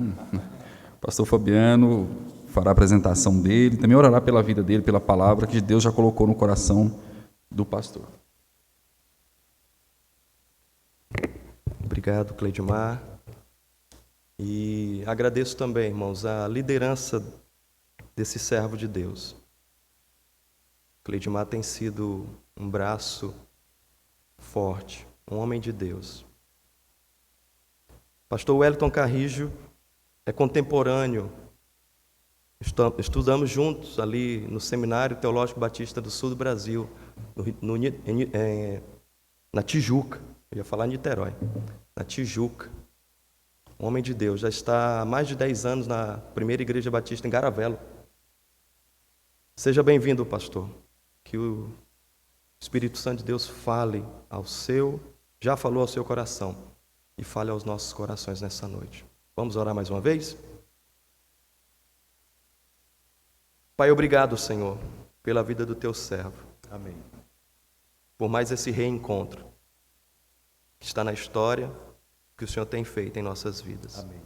Então, o pastor Fabiano fará a apresentação dele, também orará pela vida dele, pela palavra que Deus já colocou no coração do pastor. Obrigado, Cleidmar. E agradeço também, irmãos, a liderança desse servo de Deus. Cleidmar tem sido um braço forte, um homem de Deus. Pastor Wellington Carrijo é contemporâneo. Estudamos juntos ali no Seminário Teológico Batista do Sul do Brasil, na Tijuca. Eu ia falar Niterói, na Tijuca. Um homem de Deus, já está há mais de 10 anos na Primeira Igreja Batista em Garavelo. Seja bem-vindo, pastor. Que o Espírito Santo de Deus fale já falou ao seu coração e fale aos nossos corações nessa noite. Vamos orar mais uma vez? Pai, obrigado, Senhor, pela vida do teu servo. Amém. Por mais esse reencontro que está na história que o Senhor tem feito em nossas vidas. Amém.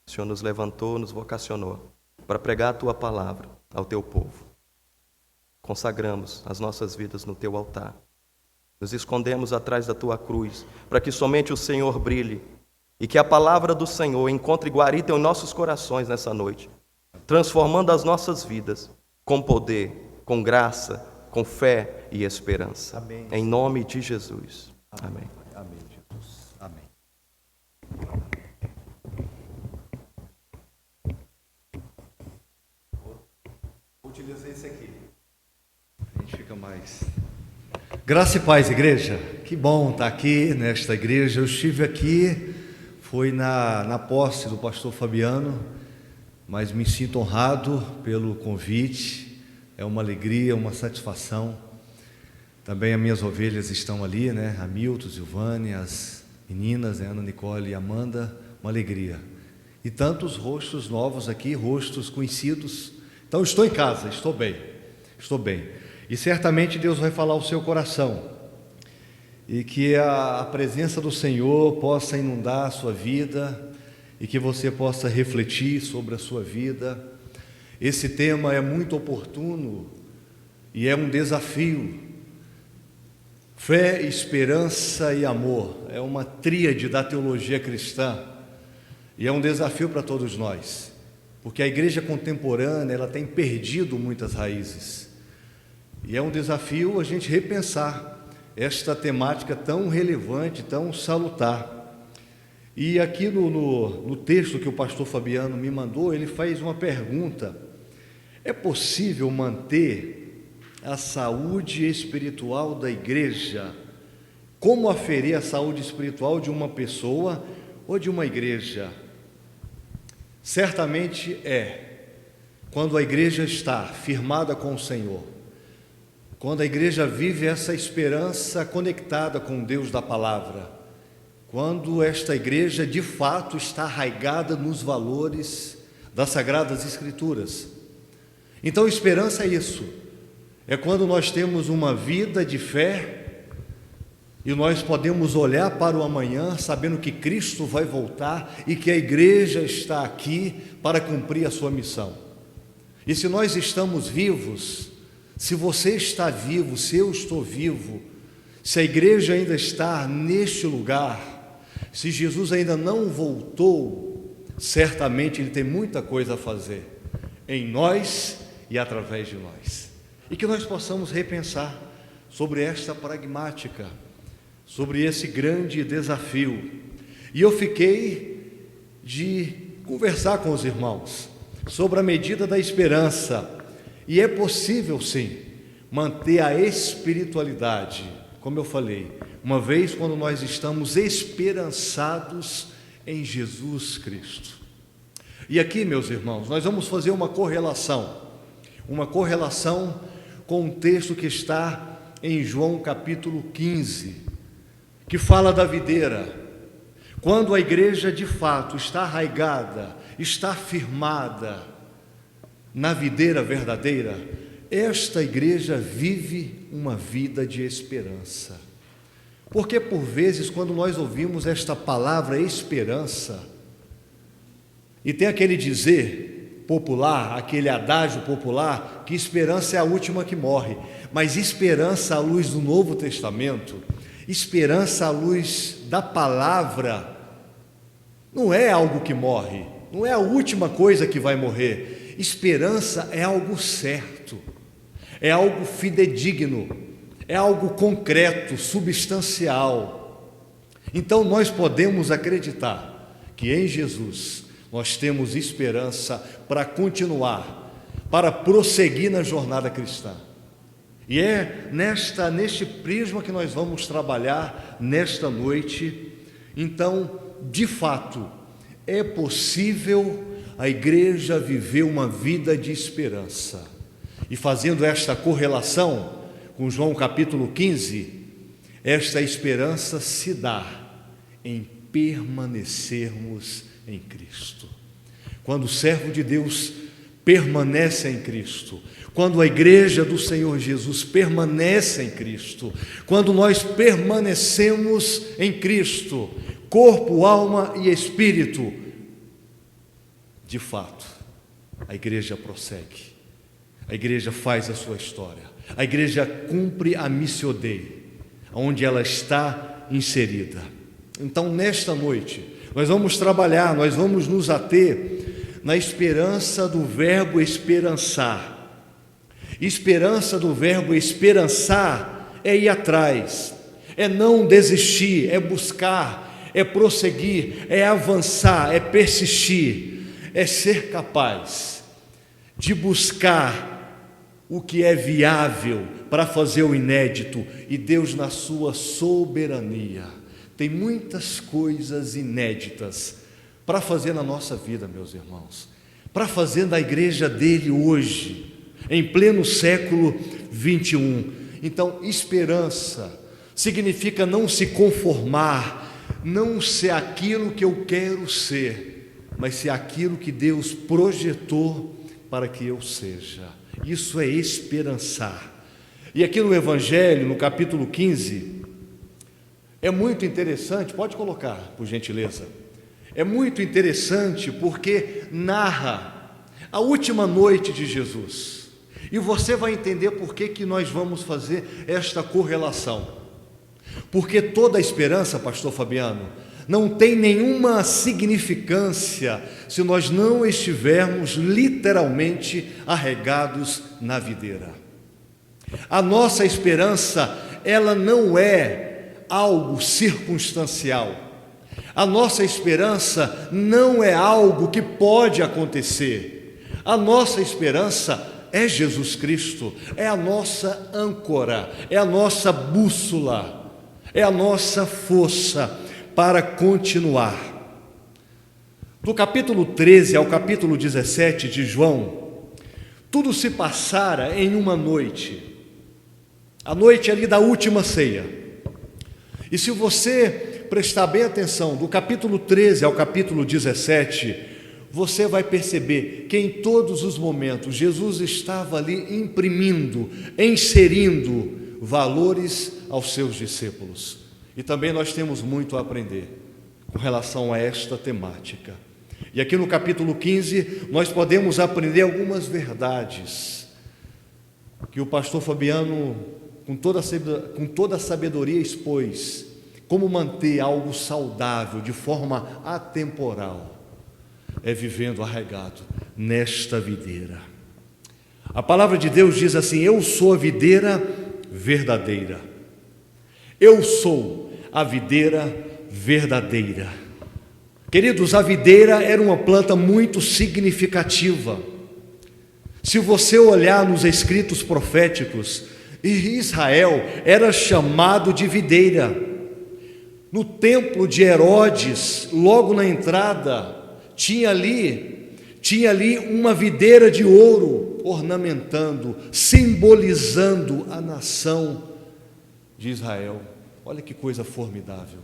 O Senhor nos levantou, nos vocacionou para pregar a tua palavra ao teu povo. Consagramos as nossas vidas no teu altar. Nos escondemos atrás da tua cruz, para que somente o Senhor brilhe e que a palavra do Senhor encontre guarita em nossos corações nessa noite, transformando as nossas vidas com poder, com graça, com fé e esperança. Amém. Em nome de Jesus. Amém. Amém. Amém, Jesus. Amém. Vou utilizar esse aqui. A gente fica mais... Graça e paz, igreja. Que bom estar aqui nesta igreja. Eu estive aqui, foi na posse do pastor Fabiano, mas me sinto honrado pelo convite. É uma alegria, uma satisfação. Também as minhas ovelhas estão ali, né? Hamilton, Silvane, as meninas, né? Ana Nicole e Amanda, uma alegria. E tantos rostos novos aqui, rostos conhecidos. Então estou em casa, estou bem. E certamente Deus vai falar ao seu coração. E que a presença do Senhor possa inundar a sua vida e que você possa refletir sobre a sua vida. Esse tema é muito oportuno e é um desafio. Fé, esperança e amor é uma tríade da teologia cristã e é um desafio para todos nós, porque a igreja contemporânea ela tem perdido muitas raízes e é um desafio a gente repensar esta temática tão relevante, tão salutar. E aqui no texto que o pastor Fabiano me mandou, ele faz uma pergunta: é possível manter a saúde espiritual da igreja? Como aferir a saúde espiritual de uma pessoa ou de uma igreja? Certamente quando a igreja está firmada com o Senhor, quando a igreja vive essa esperança conectada com Deus da palavra, quando esta igreja de fato está arraigada nos valores das Sagradas Escrituras. Então esperança é isso. É quando nós temos uma vida de fé e nós podemos olhar para o amanhã sabendo que Cristo vai voltar e que a igreja está aqui para cumprir a sua missão. E se nós estamos vivos, se você está vivo, se eu estou vivo, se a igreja ainda está neste lugar, se Jesus ainda não voltou, certamente Ele tem muita coisa a fazer em nós e através de nós. E que nós possamos repensar sobre esta pragmática, sobre esse grande desafio. E eu fiquei de conversar com os irmãos sobre a medida da esperança. E é possível sim manter a espiritualidade, como eu falei, uma vez quando nós estamos esperançados em Jesus Cristo. E aqui, meus irmãos, nós vamos fazer uma correlação com um texto que está em João capítulo 15, que fala da videira. Quando a igreja de fato está arraigada, está firmada na videira verdadeira, esta igreja vive uma vida de esperança. Porque por vezes, quando nós ouvimos esta palavra esperança, E tem aquele dizer popular, aquele adágio popular, que esperança é a última que morre. Mas esperança à luz do Novo Testamento, esperança à luz da palavra, não é algo que morre, não é a última coisa que vai morrer. Esperança é algo certo, é algo fidedigno, é algo concreto, substancial. Então nós podemos acreditar que em Jesus nós temos esperança para continuar, para prosseguir na jornada cristã. E é neste prisma que nós vamos trabalhar nesta noite. Então, de fato, é possível a igreja viver uma vida de esperança. E fazendo esta correlação com João capítulo 15, esta esperança se dá em permanecermos em Cristo. Quando o servo de Deus permanece em Cristo, quando a igreja do Senhor Jesus permanece em Cristo, quando nós permanecemos em Cristo, corpo, alma e espírito, de fato, a igreja prossegue, a igreja faz a sua história, a igreja cumpre a missio Dei, onde ela está inserida. Então, nesta noite, nós vamos trabalhar, nós vamos nos ater na esperança do verbo esperançar. Esperança do verbo esperançar é ir atrás, é não desistir, é buscar, é prosseguir, é avançar, é persistir, é ser capaz de buscar o que é viável para fazer o inédito. E Deus, na sua soberania, tem muitas coisas inéditas para fazer na nossa vida, meus irmãos, para fazer da igreja dele hoje, em pleno século 21. Então, esperança significa não se conformar, não ser aquilo que eu quero ser, mas ser aquilo que Deus projetou para que eu seja. Isso é esperançar. E aqui no Evangelho, no capítulo 15, é muito interessante, pode colocar, por gentileza. É muito interessante porque narra a última noite de Jesus. E você vai entender por que nós vamos fazer esta correlação. Porque toda a esperança, pastor Fabiano, não tem nenhuma significância se nós não estivermos literalmente arregados na videira. A nossa esperança, ela não é algo circunstancial. A nossa esperança não é algo que pode acontecer. A nossa esperança é Jesus Cristo, é a nossa âncora, é a nossa bússola, é a nossa força para continuar. Do capítulo 13 ao capítulo 17 de João, tudo se passara em uma noite, a noite ali da última ceia. E se você prestar bem atenção, do capítulo 13 ao capítulo 17, você vai perceber que em todos os momentos Jesus estava ali imprimindo, inserindo valores aos seus discípulos. E também nós temos muito a aprender com relação a esta temática. E aqui no capítulo 15 nós podemos aprender algumas verdades que o pastor Fabiano, com toda a sabedoria, expôs. Como manter algo saudável de forma atemporal. É vivendo arraigado nesta videira. A palavra de Deus diz assim: eu sou a videira verdadeira. Eu sou a videira verdadeira. Queridos, a videira era uma planta muito significativa. Se você olhar nos escritos proféticos, Israel era chamado de videira. No templo de Herodes, logo na entrada, tinha ali uma videira de ouro ornamentando, simbolizando a nação de Israel. Olha que coisa formidável.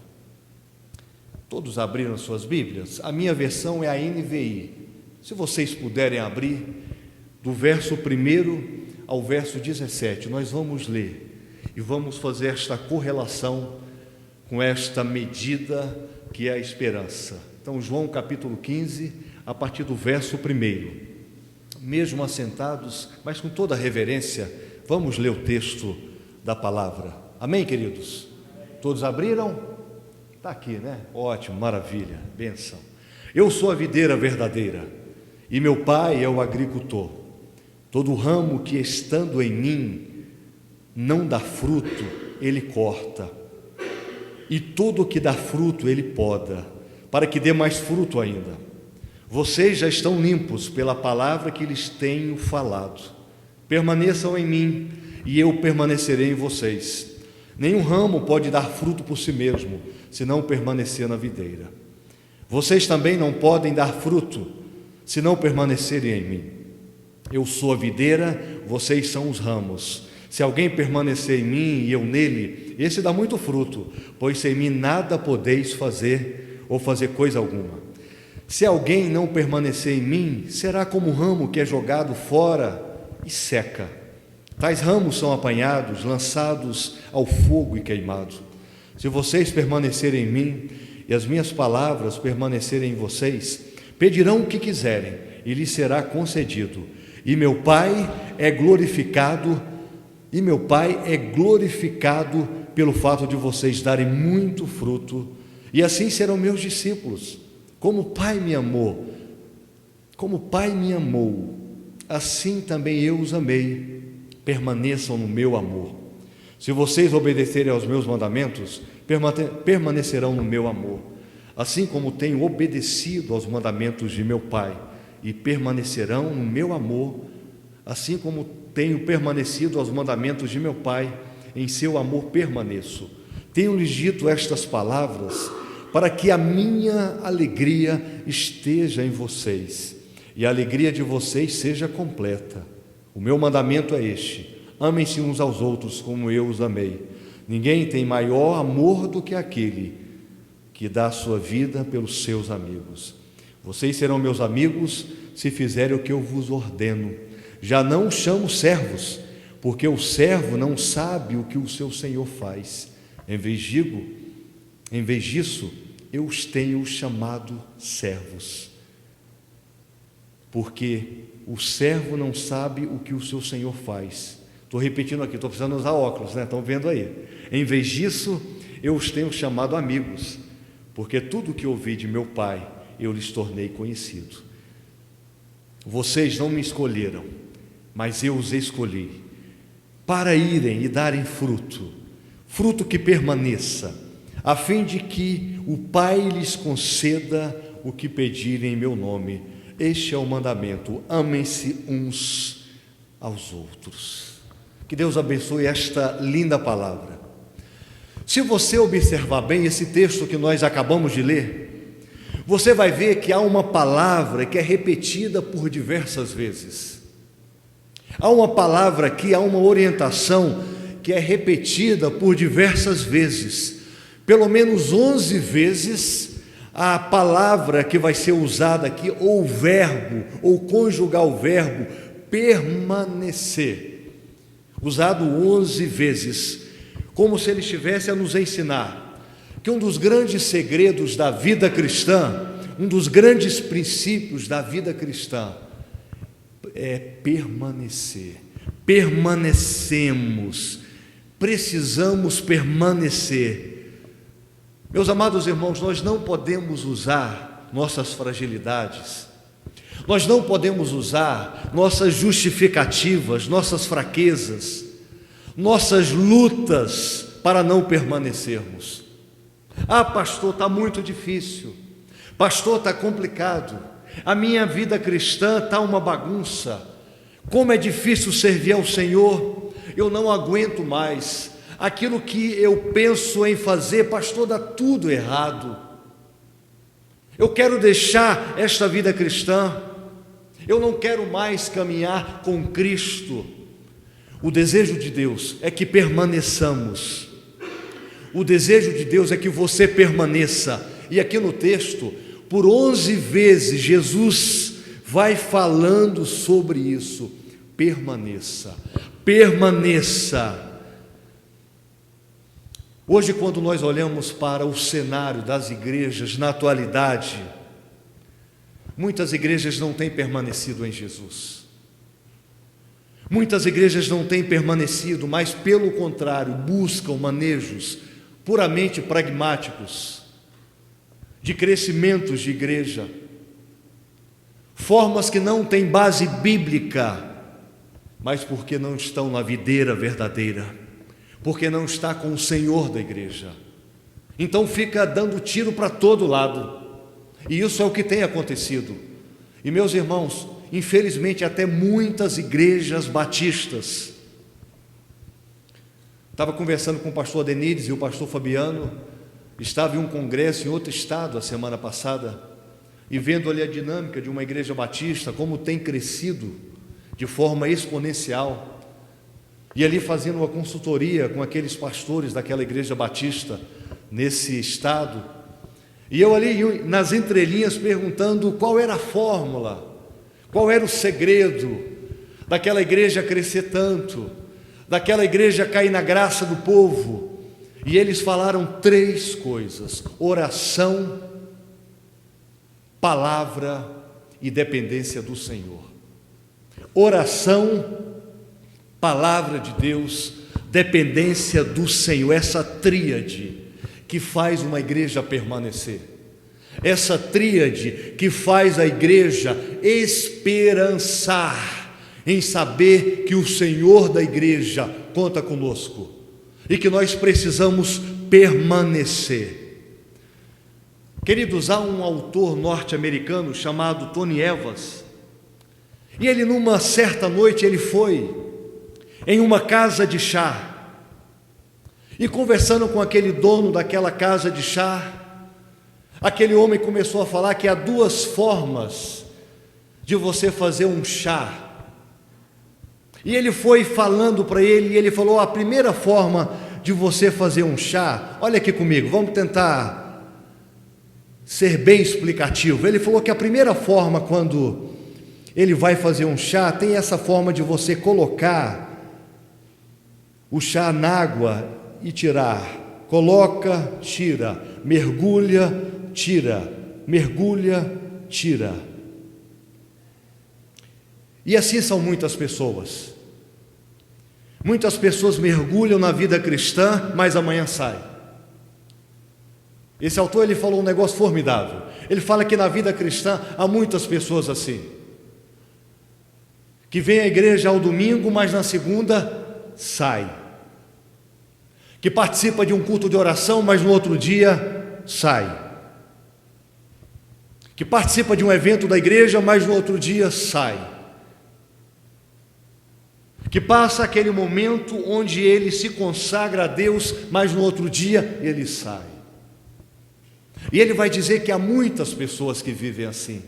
Todos abriram suas Bíblias? A minha versão é a NVI. Se vocês puderem abrir, do verso 1 ao verso 17, nós vamos ler e vamos fazer esta correlação com esta medida que é a esperança. Então, João capítulo 15, a partir do verso 1. Mesmo assentados, mas com toda a reverência, vamos ler o texto da palavra. Amém, queridos? Todos abriram? Está aqui, né? Ótimo, maravilha, bênção. Eu sou a videira verdadeira, e meu pai é o agricultor. Todo ramo que estando em mim não dá fruto, ele corta, e todo o que dá fruto ele poda, para que dê mais fruto ainda. Vocês já estão limpos pela palavra que lhes tenho falado. Permaneçam em mim, e eu permanecerei em vocês. Nenhum ramo pode dar fruto por si mesmo, se não permanecer na videira. Vocês também não podem dar fruto, se não permanecerem em mim. Eu sou a videira, vocês são os ramos. Se alguém permanecer em mim e eu nele, esse dá muito fruto, pois sem mim nada podeis fazer ou fazer coisa alguma. Se alguém não permanecer em mim, será como um ramo que é jogado fora e seca. Tais ramos são apanhados, lançados ao fogo e queimados. Se vocês permanecerem em mim e as minhas palavras permanecerem em vocês, pedirão o que quiserem e lhes será concedido. E meu Pai é glorificado pelo fato de vocês darem muito fruto, e assim serão meus discípulos. Como o Pai me amou, assim também eu os amei. Permaneçam no meu amor. Se vocês obedecerem aos meus mandamentos, permanecerão no meu amor, assim como tenho obedecido aos mandamentos de meu Pai, e permanecerão no meu amor, assim como tenho permanecido aos mandamentos de meu Pai, em seu amor permaneço. Tenho-lhes dito estas palavras, para que a minha alegria esteja em vocês, e a alegria de vocês seja completa. O meu mandamento é este: amem-se uns aos outros como eu os amei. Ninguém tem maior amor do que aquele que dá a sua vida pelos seus amigos. Vocês serão meus amigos se fizerem o que eu vos ordeno. Já não os chamo servos, porque o servo não sabe o que o seu senhor faz. Em vez disso, eu os tenho chamado servos, porque o servo não sabe o que o seu senhor faz. Estou repetindo aqui, estou precisando usar óculos, né? Estão vendo aí? Em vez disso, eu os tenho chamado amigos, porque tudo o que ouvi de meu Pai, eu lhes tornei conhecido. Vocês não me escolheram, mas eu os escolhi, para irem e darem fruto, fruto que permaneça, a fim de que o Pai lhes conceda o que pedirem em meu nome. Este é o mandamento: amem-se uns aos outros. Que Deus abençoe esta linda palavra. Se você observar bem esse texto que nós acabamos de ler, você vai ver que há uma palavra que é repetida por diversas vezes. Há uma palavra aqui, há uma orientação que é repetida por diversas vezes. Pelo menos 11 vezes a palavra que vai ser usada aqui, ou o verbo, ou conjugar o verbo, permanecer, usado 11 vezes, como se ele estivesse a nos ensinar que um dos grandes segredos da vida cristã, um dos grandes princípios da vida cristã é permanecer. Permanecemos, precisamos permanecer. Meus amados irmãos, nós não podemos usar nossas fragilidades, nós não podemos usar nossas justificativas, nossas fraquezas, nossas lutas para não permanecermos. Ah, pastor, está muito difícil, pastor, está complicado, a minha vida cristã está uma bagunça, como é difícil servir ao Senhor, eu não aguento mais, aquilo que eu penso em fazer, pastor, dá tudo errado, eu quero deixar esta vida cristã, eu não quero mais caminhar com Cristo. O desejo de Deus é que permaneçamos, o desejo de Deus é que você permaneça, e aqui no texto, por 11 vezes, Jesus vai falando sobre isso. Permaneça, permaneça. Hoje, quando nós olhamos para o cenário das igrejas na atualidade, Muitas igrejas não têm permanecido em Jesus. Muitas igrejas não têm permanecido, mas pelo contrário, buscam manejos puramente pragmáticos de crescimentos de igreja, formas que não têm base bíblica, mas porque não estão na videira verdadeira, porque não está com o Senhor da igreja. Então fica dando tiro para todo lado, e isso é o que tem acontecido. E meus irmãos, infelizmente até muitas igrejas batistas. Estava conversando com o pastor Adenides e o pastor Fabiano, estava em um congresso em outro estado a semana passada, e vendo ali a dinâmica de uma igreja batista, como tem crescido de forma exponencial, e ali fazendo uma consultoria com aqueles pastores daquela igreja batista nesse estado, e eu ali nas entrelinhas perguntando qual era a fórmula, qual era o segredo daquela igreja crescer tanto, daquela igreja cair na graça do povo. E eles falaram 3 coisas: oração, palavra e dependência do Senhor. Oração, palavra de Deus, dependência do Senhor. Essa tríade que faz uma igreja permanecer, essa tríade que faz a igreja esperançar em saber que o Senhor da igreja conta conosco e que nós precisamos permanecer. Queridos, há um autor norte-americano chamado Tony Evans, e ele numa certa noite ele foi em uma casa de chá, e conversando com aquele dono daquela casa de chá, aquele homem começou a falar que há 2 formas de você fazer um chá. E ele foi falando para ele, e ele falou: a primeira forma de você fazer um chá, olha aqui comigo, vamos tentar ser bem explicativo. Ele falou que a primeira forma, quando ele vai fazer um chá, tem essa forma de você colocar o chá na água e tirar, coloca, tira, mergulha, tira, mergulha, tira. E assim são muitas pessoas. Muitas pessoas mergulham na vida cristã, mas amanhã saem. Esse autor ele falou um negócio formidável. Ele fala que na vida cristã há muitas pessoas assim, que vem à igreja ao domingo, mas na segunda sai, que participa de um culto de oração, mas no outro dia sai, que participa de um evento da igreja, mas no outro dia sai, que passa aquele momento onde ele se consagra a Deus, mas no outro dia ele sai. E ele vai dizer que há muitas pessoas que vivem assim,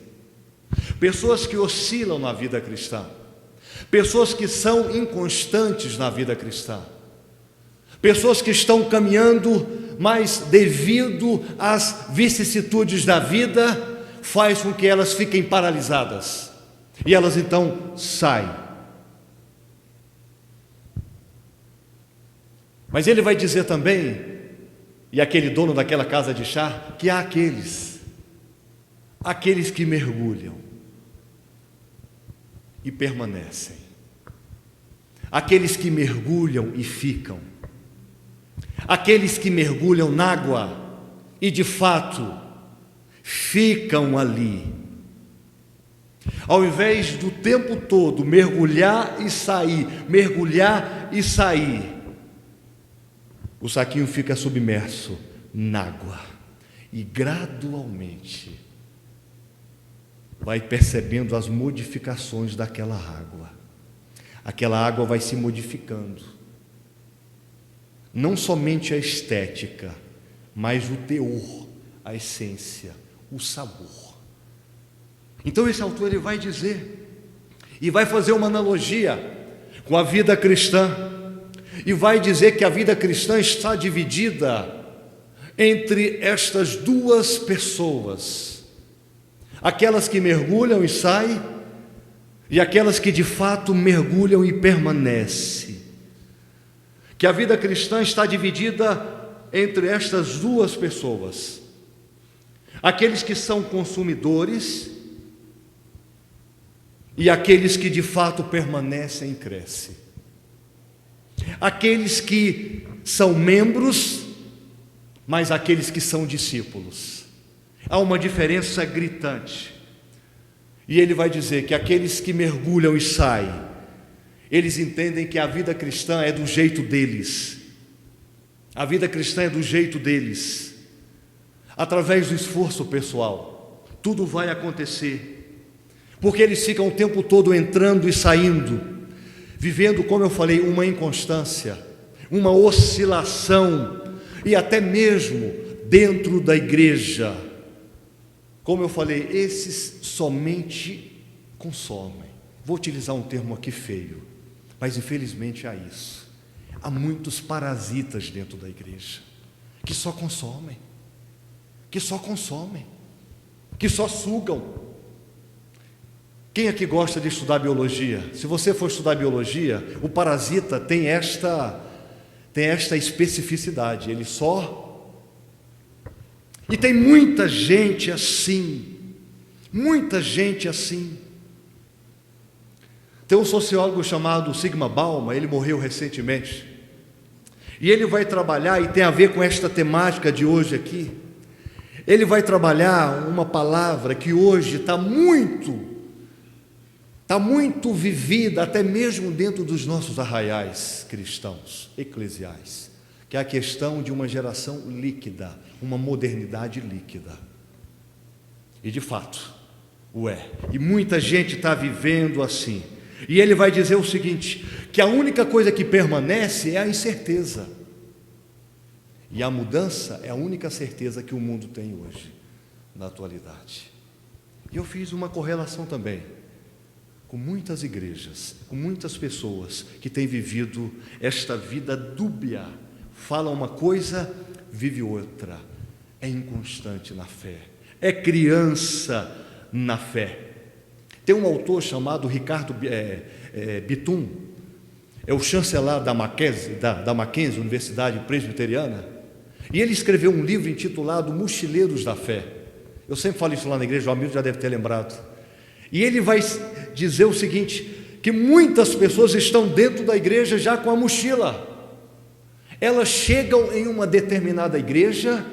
pessoas que oscilam na vida cristã, pessoas que são inconstantes na vida cristã, pessoas que estão caminhando, mas devido às vicissitudes da vida, faz com que elas fiquem paralisadas, e elas então saem. Mas ele vai dizer também, e aquele dono daquela casa de chá, que há aqueles que mergulham e permanecem, aqueles que mergulham e ficam, aqueles que mergulham na água e de fato ficam ali, ao invés do tempo todo mergulhar e sair, o saquinho fica submerso na água e gradualmente vai percebendo as modificações daquela água. Aquela água vai se modificando, não somente a estética, mas o teor, a essência, o sabor. Então esse autor ele vai dizer e vai fazer uma analogia com a vida cristã, e vai dizer que a vida cristã está dividida entre estas 2 pessoas, aquelas que mergulham e saem, e aquelas que de fato mergulham e permanecem. Que a vida cristã está dividida entre estas 2 pessoas, aqueles que são consumidores e aqueles que de fato permanecem crescem. Aqueles que são membros, mas aqueles que são discípulos. Há uma diferença gritante. E ele vai dizer que aqueles que mergulham e saem, eles entendem que a vida cristã é do jeito deles. A vida cristã é do jeito deles. Através do esforço pessoal, tudo vai acontecer. Porque eles ficam o tempo todo entrando e saindo, vivendo, como eu falei, uma inconstância, uma oscilação, e até mesmo dentro da igreja. Como eu falei, esses somente consomem. Vou utilizar um termo aqui feio, mas infelizmente há isso. Há muitos parasitas dentro da igreja, que só consomem, que só sugam. Quem aqui gosta de estudar biologia? Se você for estudar biologia, o parasita tem esta especificidade, ele só... E tem muita gente assim, Tem um sociólogo chamado Sigmund Bauman, ele morreu recentemente, e ele vai trabalhar, e tem a ver com esta temática de hoje aqui, ele vai trabalhar uma palavra que hoje está muito vivida, até mesmo dentro dos nossos arraiais cristãos, eclesiais, que é a questão de uma geração líquida, uma modernidade líquida. E de fato, e muita gente está vivendo assim. E ele vai dizer o seguinte, que a única coisa que permanece é a incerteza. E a mudança é a única certeza que o mundo tem hoje, na atualidade. E eu fiz uma correlação também com muitas igrejas, com muitas pessoas que têm vivido esta vida dúbia. Fala uma coisa, vive outra. É inconstante na fé, é criança na fé. Tem um autor chamado Ricardo Bitum, é o chanceler da Mackenzie, Universidade Presbiteriana, e ele escreveu um livro intitulado Mochileiros da Fé. Eu sempre falo isso lá na igreja, o amigo já deve ter lembrado. E ele vai dizer o seguinte, que muitas pessoas estão dentro da igreja já com a mochila. Elas chegam em uma determinada igreja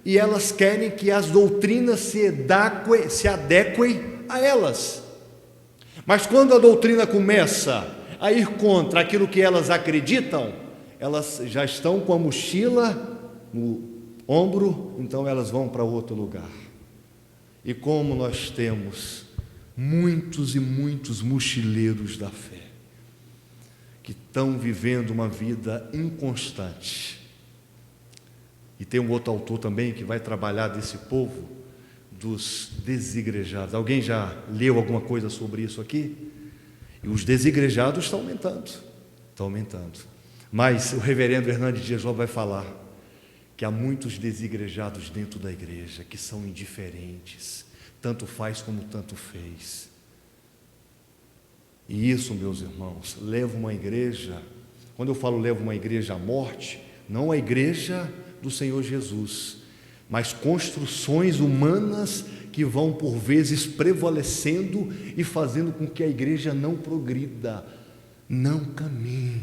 e elas querem que as doutrinas se adequem a elas. Mas quando a doutrina começa a ir contra aquilo que elas acreditam, elas já estão com a mochila no ombro, então elas vão para outro lugar. E como nós temos muitos e muitos mochileiros da fé, que estão vivendo uma vida inconstante. E tem um outro autor também que vai trabalhar desse povo dos desigrejados. Alguém já leu alguma coisa sobre isso aqui? E os desigrejados estão aumentando. Mas o reverendo Hernandes Dias Lopes vai falar que há muitos desigrejados dentro da igreja que são indiferentes, tanto faz como tanto fez. E isso, meus irmãos, leva uma igreja, quando eu falo leva uma igreja à morte, não a igreja do Senhor Jesus, mas construções humanas que vão por vezes prevalecendo e fazendo com que a igreja não progrida, não caminhe,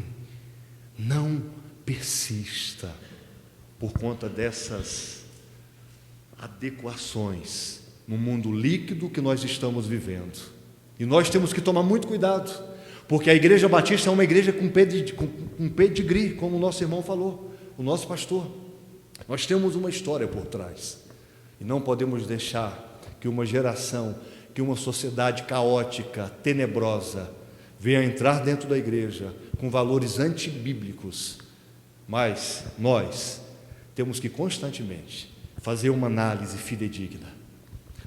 não persista, por conta dessas adequações no mundo líquido que nós estamos vivendo. E nós temos que tomar muito cuidado, porque a Igreja Batista é uma igreja com pedigree, como o nosso irmão falou, o nosso pastor. Nós temos uma história por trás, e não podemos deixar que uma geração, que uma sociedade caótica, tenebrosa, venha entrar dentro da igreja com valores antibíblicos. Mas nós temos que constantemente fazer uma análise fidedigna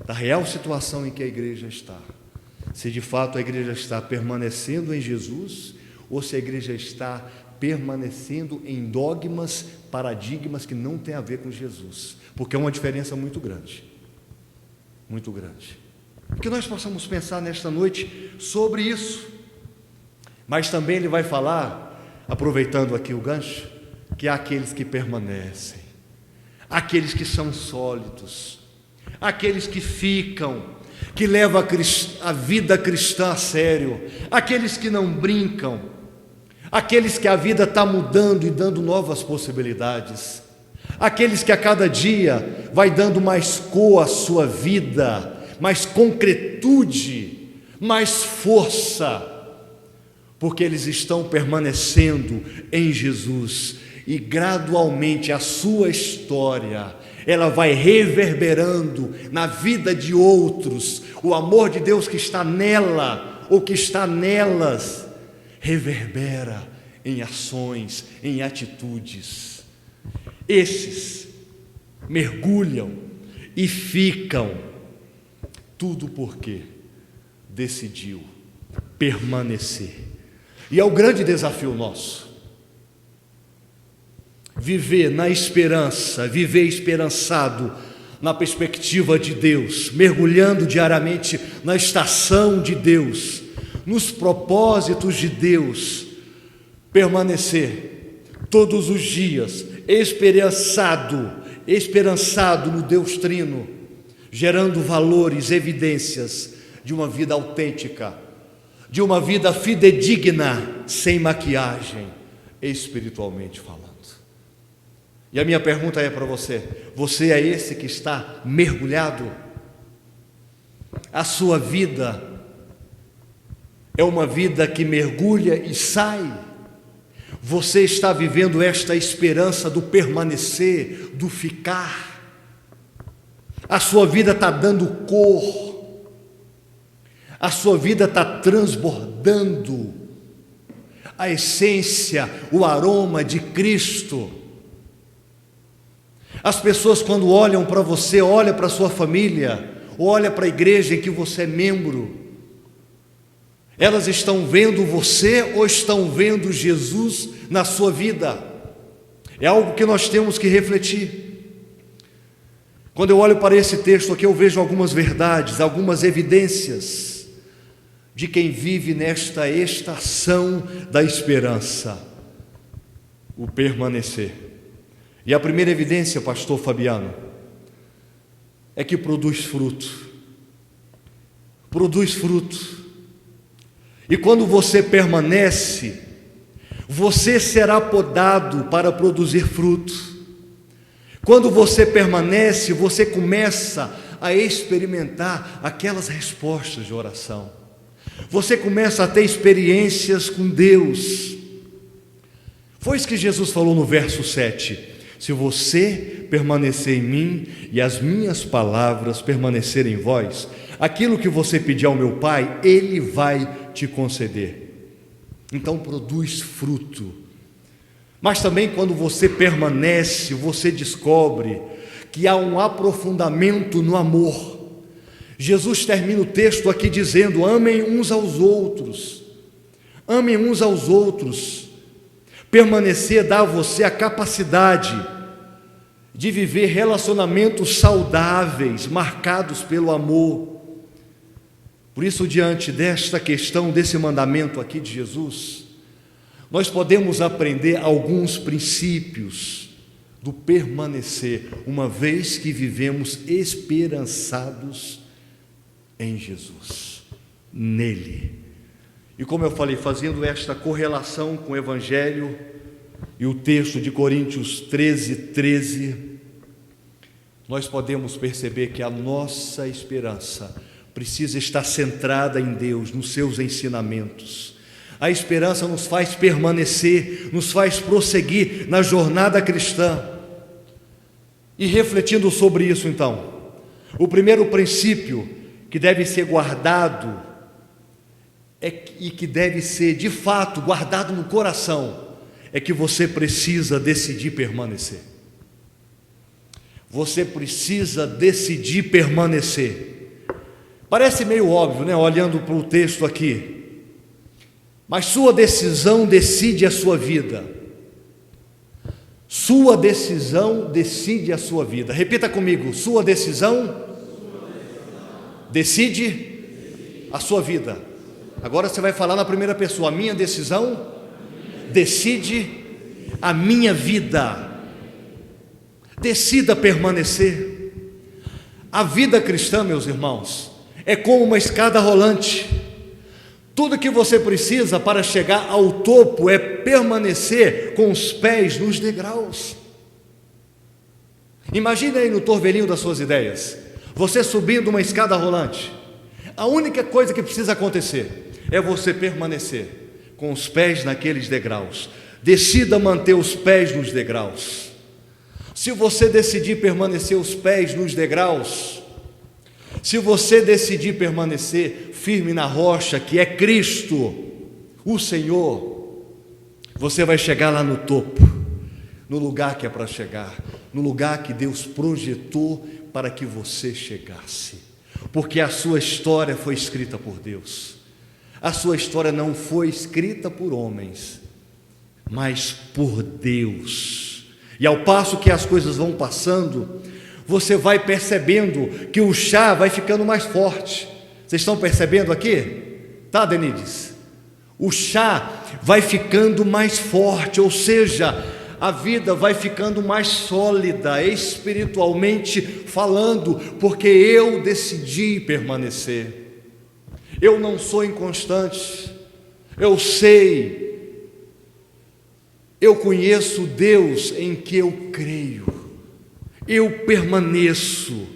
da real situação em que a igreja está. Se de fato a igreja está permanecendo em Jesus, ou se a igreja está permanecendo em dogmas, paradigmas que não têm a ver com Jesus, porque é uma diferença muito grande, muito grande. Que nós possamos pensar nesta noite sobre isso, mas também ele vai falar, aproveitando aqui o gancho, que há aqueles que permanecem, aqueles que são sólidos, aqueles que ficam, que leva a vida cristã a sério, aqueles que não brincam, aqueles que a vida está mudando e dando novas possibilidades, aqueles que a cada dia vai dando mais cor à sua vida, mais concretude, mais força, porque eles estão permanecendo em Jesus, e gradualmente a sua história, ela vai reverberando na vida de outros. O amor de Deus que está nela, ou que está nelas, reverbera em ações, em atitudes. Esses mergulham e ficam, tudo porque decidiu permanecer. E é o grande desafio nosso, viver na esperança, viver esperançado na perspectiva de Deus, mergulhando diariamente na estação de Deus, nos propósitos de Deus, permanecer todos os dias esperançado no Deus Trino, gerando valores, evidências de uma vida autêntica, de uma vida fidedigna, sem maquiagem, espiritualmente falando. E a minha pergunta é para você: você é esse que está mergulhado? A sua vida é uma vida que mergulha e sai? Você está vivendo esta esperança do permanecer, do ficar? A sua vida está dando cor, a sua vida está transbordando a essência, o aroma de Cristo. As pessoas, quando olham para você, olham para a sua família, olham para a igreja em que você é membro, elas estão vendo você ou estão vendo Jesus na sua vida? É algo que nós temos que refletir. Quando eu olho para esse texto aqui, eu vejo algumas verdades, algumas evidências de quem vive nesta estação da esperança, o permanecer. E a primeira evidência, pastor Fabiano, é que produz fruto. Produz fruto. E quando você permanece, você será podado para produzir fruto. Quando você permanece, você começa a experimentar aquelas respostas de oração. Você começa a ter experiências com Deus. Foi isso que Jesus falou no verso 7. Se você permanecer em mim e as minhas palavras permanecerem em vós, aquilo que você pedir ao meu Pai, Ele vai te conceder. Então produz fruto. Mas também quando você permanece, você descobre que há um aprofundamento no amor. Jesus termina o texto aqui dizendo: amem uns aos outros. Amem uns aos outros. Permanecer dá a você a capacidade de viver relacionamentos saudáveis, marcados pelo amor. Por isso, diante desta questão, desse mandamento aqui de Jesus, nós podemos aprender alguns princípios do permanecer, uma vez que vivemos esperançados em Jesus, nele. E como eu falei, fazendo esta correlação com o Evangelho e o texto de Coríntios 13, nós podemos perceber que a nossa esperança precisa estar centrada em Deus, nos seus ensinamentos. A esperança nos faz permanecer, nos faz prosseguir na jornada cristã. E refletindo sobre isso, então, o primeiro princípio que deve ser guardado e que deve ser de fato guardado no coração é que você precisa decidir permanecer. Você precisa decidir permanecer. Parece meio óbvio, né? Olhando para o texto aqui, mas sua decisão decide a sua vida. Sua decisão decide a sua vida. Repita comigo: sua decisão decide a sua vida. Agora você vai falar na primeira pessoa: a minha decisão decide a minha vida. Decida permanecer. A vida cristã, meus irmãos, é como uma escada rolante. Tudo que você precisa para chegar ao topo é permanecer com os pés nos degraus. Imagine aí no torvelinho das suas ideias, você subindo uma escada rolante. A única coisa que precisa acontecer é você permanecer com os pés naqueles degraus. Decida manter os pés nos degraus. Se você decidir permanecer os pés nos degraus, se você decidir permanecer firme na rocha que é Cristo, o Senhor, você vai chegar lá no topo, no lugar que é para chegar, no lugar que Deus projetou para que você chegasse, porque a sua história foi escrita por Deus. A sua história não foi escrita por homens, mas por Deus. E ao passo que as coisas vão passando, você vai percebendo que o chá vai ficando mais forte. Vocês estão percebendo aqui? Tá, Denides? O chá vai ficando mais forte, ou seja, a vida vai ficando mais sólida, espiritualmente falando, porque eu decidi permanecer. Eu não sou inconstante, eu sei, eu conheço Deus em que eu creio, eu permaneço.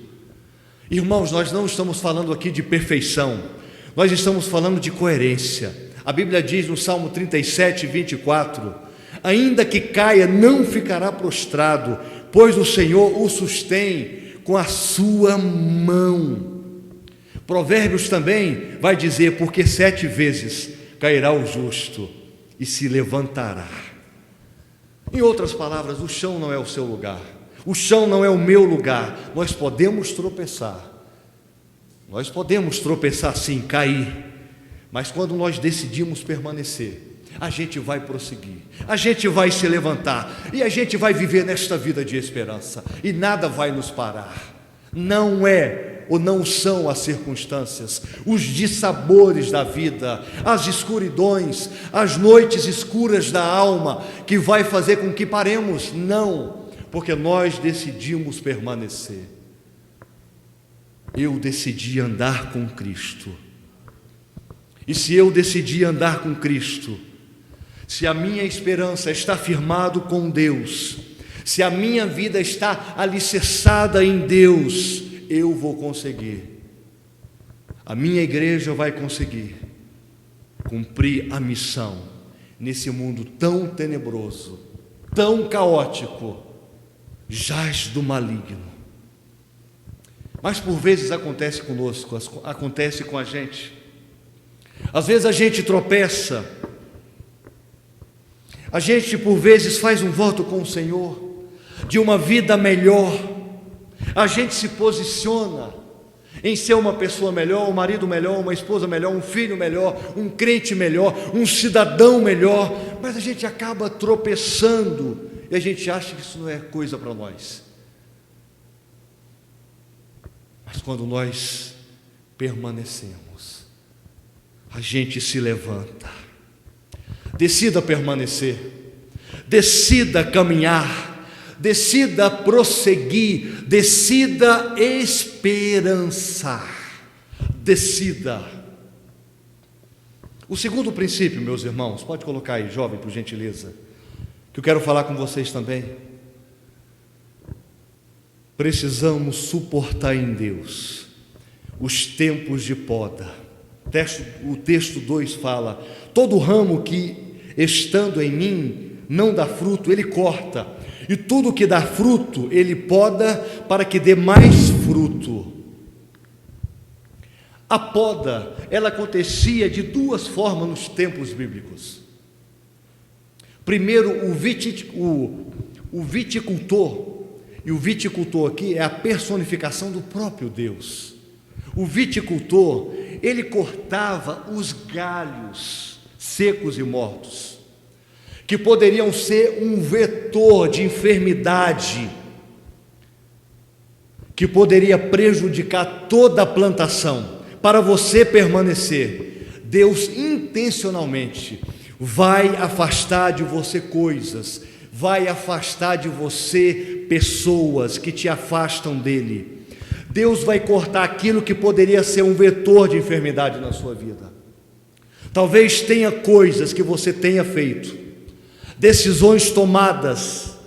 Irmãos, nós não estamos falando aqui de perfeição, nós estamos falando de coerência. A Bíblia diz no Salmo 37, 24: ainda que caia, não ficará prostrado, pois o Senhor o sustém com a sua mão. Provérbios também vai dizer: porque 7 vezes cairá o justo e se levantará. Em outras palavras, o chão não é o seu lugar, o chão não é o meu lugar. Nós podemos tropeçar sim, cair, mas quando nós decidimos permanecer, a gente vai prosseguir, a gente vai se levantar, e a gente vai viver nesta vida de esperança, e nada vai nos parar. Não é ou não são as circunstâncias, os dissabores da vida, as escuridões, as noites escuras da alma, que vai fazer com que paremos. Não, porque nós decidimos permanecer. Eu decidi andar com Cristo, e se eu decidi andar com Cristo, se a minha esperança está firmada com Deus, se a minha vida está alicerçada em Deus, eu vou conseguir, a minha igreja vai conseguir cumprir a missão nesse mundo tão tenebroso, tão caótico, jaz do maligno. Mas por vezes acontece conosco, acontece com a gente. Às vezes a gente tropeça, a gente por vezes faz um voto com o Senhor de uma vida melhor, a gente se posiciona em ser uma pessoa melhor, um marido melhor, uma esposa melhor, um filho melhor, um crente melhor, um cidadão melhor, mas a gente acaba tropeçando e a gente acha que isso não é coisa para nós. Mas quando nós permanecemos, a gente se levanta. Decida permanecer, decida caminhar, decida prosseguir, decida esperançar, decida. O segundo princípio, meus irmãos, pode colocar aí, jovem, por gentileza, que eu quero falar com vocês também. Precisamos suportar em Deus os tempos de poda. O texto 2 fala: todo ramo que estando em mim não dá fruto, ele corta, e tudo que dá fruto, ele poda para que dê mais fruto. A poda, ela acontecia de 2 formas nos tempos bíblicos. Primeiro, o viticultor, e o viticultor aqui é a personificação do próprio Deus. O viticultor, ele cortava os galhos secos e mortos, que poderiam ser um vetor de enfermidade, que poderia prejudicar toda a plantação. Para você permanecer, Deus intencionalmente vai afastar de você coisas, vai afastar de você pessoas que te afastam dele. Deus vai cortar aquilo que poderia ser um vetor de enfermidade na sua vida. Talvez tenha coisas que você tenha feito, decisões tomadas,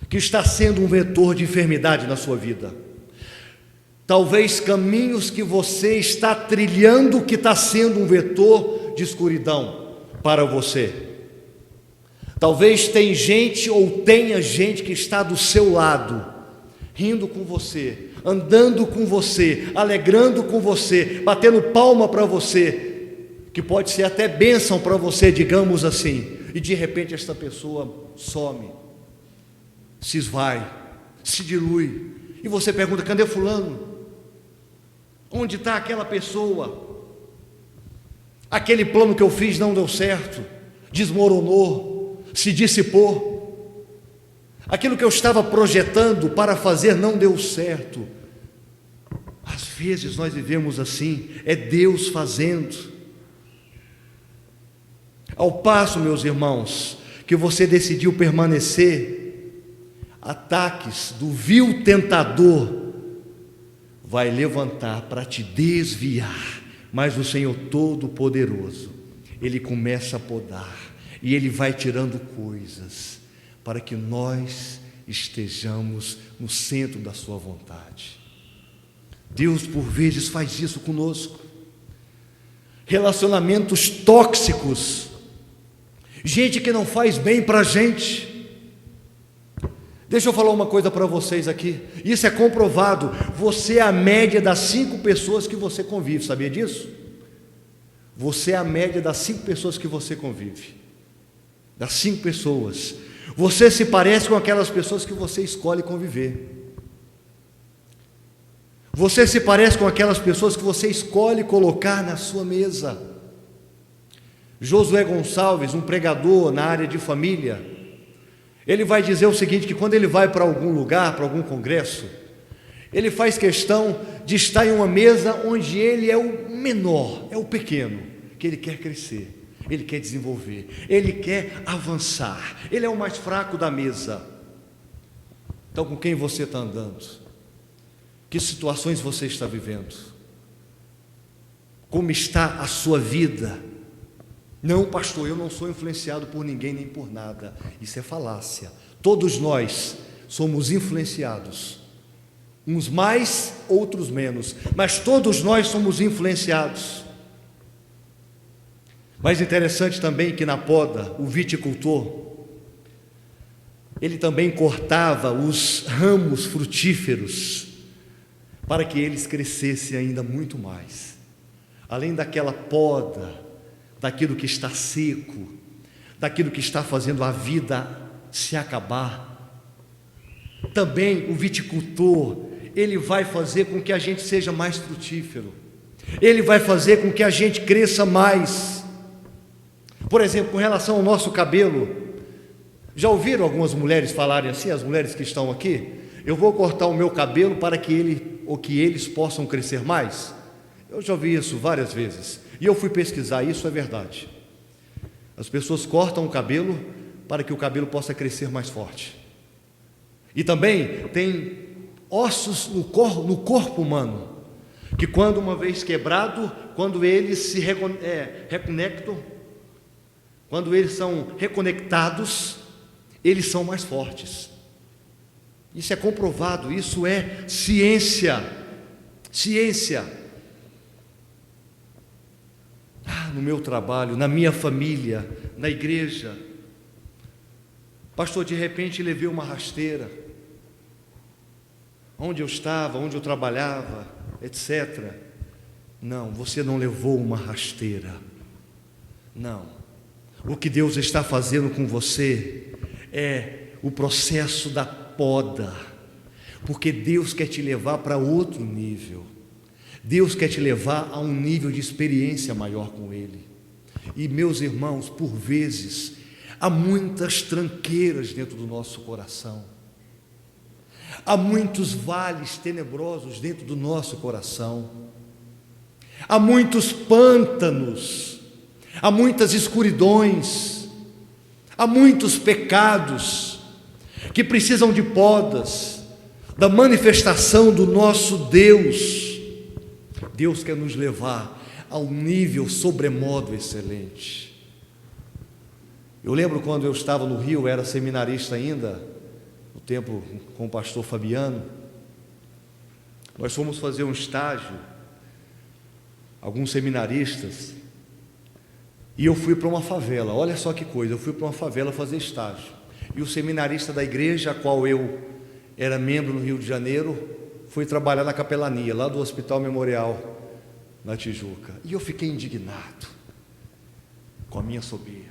que está sendo um vetor de enfermidade na sua vida. Talvez caminhos que você está trilhando, que está sendo um vetor de escuridão para você. Talvez tenha gente que está do seu lado, rindo com você, andando com você, alegrando com você, batendo palma para você, que pode ser até bênção para você, digamos assim, e de repente esta pessoa some, se esvai, se dilui, e você pergunta: cadê fulano? Onde está aquela pessoa? Aquele plano que eu fiz não deu certo, desmoronou, se dissipou. Aquilo que eu estava projetando para fazer não deu certo. Às vezes nós vivemos assim, é Deus fazendo. Ao passo, meus irmãos, que você decidiu permanecer, ataques do vil tentador vai levantar para te desviar, mas o Senhor Todo-Poderoso, Ele começa a podar, e Ele vai tirando coisas, para que nós estejamos no centro da sua vontade. Deus por vezes faz isso conosco. Relacionamentos tóxicos, gente que não faz bem para a gente. Deixa eu falar uma coisa para vocês aqui, isso é comprovado. Você é a média das 5 pessoas que você convive, sabia disso? Você é a média das 5 pessoas que você convive. Das 5 pessoas, você se parece com aquelas pessoas que você escolhe conviver. Você se parece com aquelas pessoas que você escolhe colocar na sua mesa. Josué Gonçalves, um pregador na área de família, ele vai dizer o seguinte, que quando ele vai para algum lugar, para algum congresso, ele faz questão de estar em uma mesa onde ele é o menor, é o pequeno, que ele quer crescer, ele quer desenvolver, ele quer avançar, ele é o mais fraco da mesa. Então, com quem você está andando? Que situações você está vivendo? Como está a sua vida? Não, pastor, eu não sou influenciado por ninguém nem por nada. Isso é falácia. Todos nós somos influenciados, uns mais, outros menos, mas todos nós somos influenciados. Mas interessante também que na poda, o viticultor, ele também cortava os ramos frutíferos para que eles crescessem ainda muito mais. Além daquela poda, daquilo que está seco, daquilo que está fazendo a vida se acabar, também o viticultor, ele vai fazer com que a gente seja mais frutífero, ele vai fazer com que a gente cresça mais. Por exemplo, com relação ao nosso cabelo, já ouviram algumas mulheres falarem assim, as mulheres que estão aqui? Eu vou cortar o meu cabelo para que eles possam crescer mais. Eu já ouvi isso várias vezes, e eu fui pesquisar, isso é verdade. As pessoas cortam o cabelo para que o cabelo possa crescer mais forte. E também tem ossos no corpo humano, que quando uma vez quebrado, quando eles se reconectam, quando eles são reconectados, eles são mais fortes. Isso é comprovado, isso é ciência. Ciência. No meu trabalho, na minha família, na igreja, pastor, de repente levei uma rasteira, onde eu estava, onde eu trabalhava, etc. Não, você não levou uma rasteira, não. O que Deus está fazendo com você é o processo da poda, porque Deus quer te levar para outro nível. Deus quer te levar a um nível de experiência maior com Ele. E meus irmãos, por vezes, há muitas tranqueiras dentro do nosso coração, há muitos vales tenebrosos dentro do nosso coração, há muitos pântanos, há muitas escuridões, há muitos pecados que precisam de podas. da manifestação do nosso Deus. Deus quer nos levar a um nível sobremodo excelente. Eu lembro quando eu estava no Rio, eu era seminarista ainda, no tempo com o pastor Fabiano. Nós fomos fazer um estágio, alguns seminaristas, e eu fui para uma favela. Olha só que coisa, eu fui para uma favela fazer estágio. E o seminarista da igreja, a qual eu era membro no Rio de Janeiro, foi trabalhar na capelania, lá do Hospital Memorial, na Tijuca. E eu fiquei indignado com a minha soberba.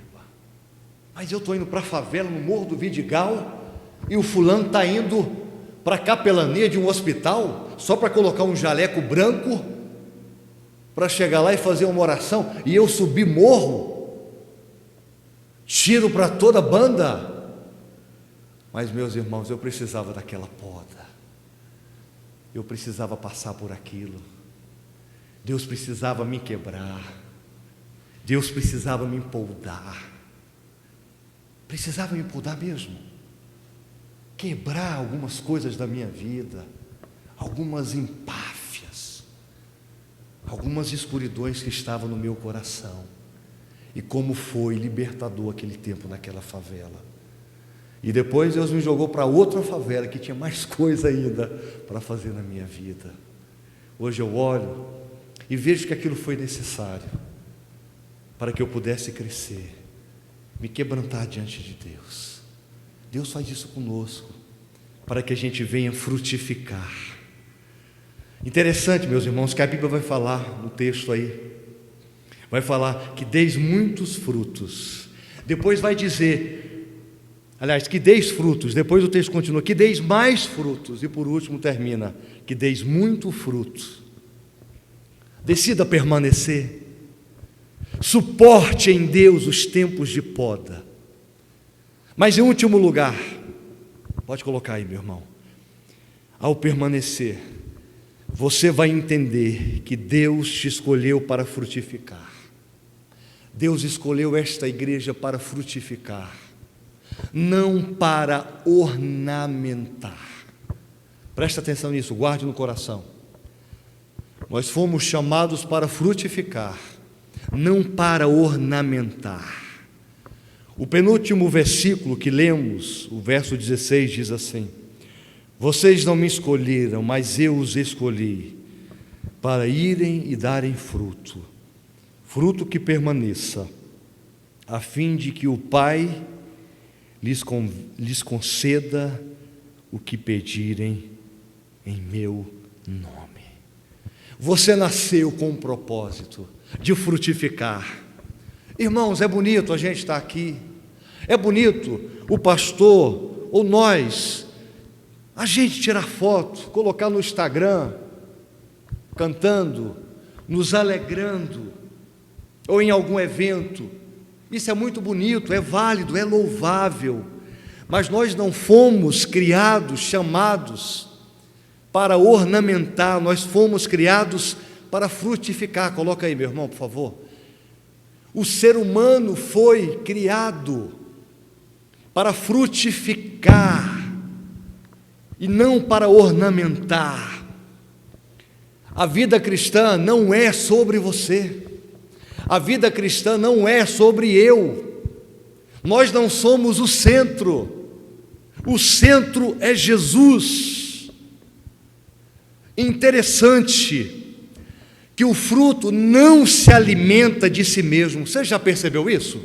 Mas eu estou indo para a favela, no Morro do Vidigal, e o fulano está indo para a capelania de um hospital, só para colocar um jaleco branco, para chegar lá e fazer uma oração, e eu subi morro, tiro para toda a banda. Mas, meus irmãos, eu precisava daquela poda, eu precisava passar por aquilo. Deus precisava me quebrar, Deus precisava me empoldar, precisava me empoldar mesmo, quebrar algumas coisas da minha vida, algumas empáfias, algumas escuridões que estavam no meu coração. E como foi libertador aquele tempo naquela favela. E depois Deus me jogou para outra favela que tinha mais coisa ainda para fazer na minha vida. Hoje eu olho e vejo que aquilo foi necessário para que eu pudesse crescer, me quebrantar diante de Deus. Deus faz isso conosco, para que a gente venha frutificar. Interessante, meus irmãos, que a Bíblia vai falar no texto aí, vai falar que deis muitos frutos, depois vai dizer, aliás, que deis frutos, depois o texto continua, que deis mais frutos, e por último termina, que deis muito fruto. Decida permanecer, suporte em Deus os tempos de poda. Mas em último lugar, pode colocar aí, meu irmão, ao permanecer, você vai entender que Deus te escolheu para frutificar. Deus escolheu esta igreja para frutificar, não para ornamentar. Presta atenção nisso, guarde no coração. Nós fomos chamados para frutificar, não para ornamentar. O penúltimo versículo que lemos, o verso 16, diz assim: vocês não me escolheram, mas eu os escolhi, para irem e darem fruto, fruto que permaneça, a fim de que o Pai lhes conceda o que pedirem em meu nome. Você nasceu com um propósito de frutificar. Irmãos, é bonito a gente estar aqui, é bonito o pastor ou nós, a gente tirar foto, colocar no Instagram, cantando, nos alegrando, ou em algum evento. Isso é muito bonito, é válido, é louvável, mas nós não fomos criados, chamados para ornamentar, nós fomos criados para frutificar. Coloca aí, meu irmão, por favor. O ser humano foi criado para frutificar e não para ornamentar. A vida cristã não é sobre você, a vida cristã não é sobre eu, nós não somos o centro é Jesus. Interessante que o fruto não se alimenta de si mesmo. Você já percebeu isso?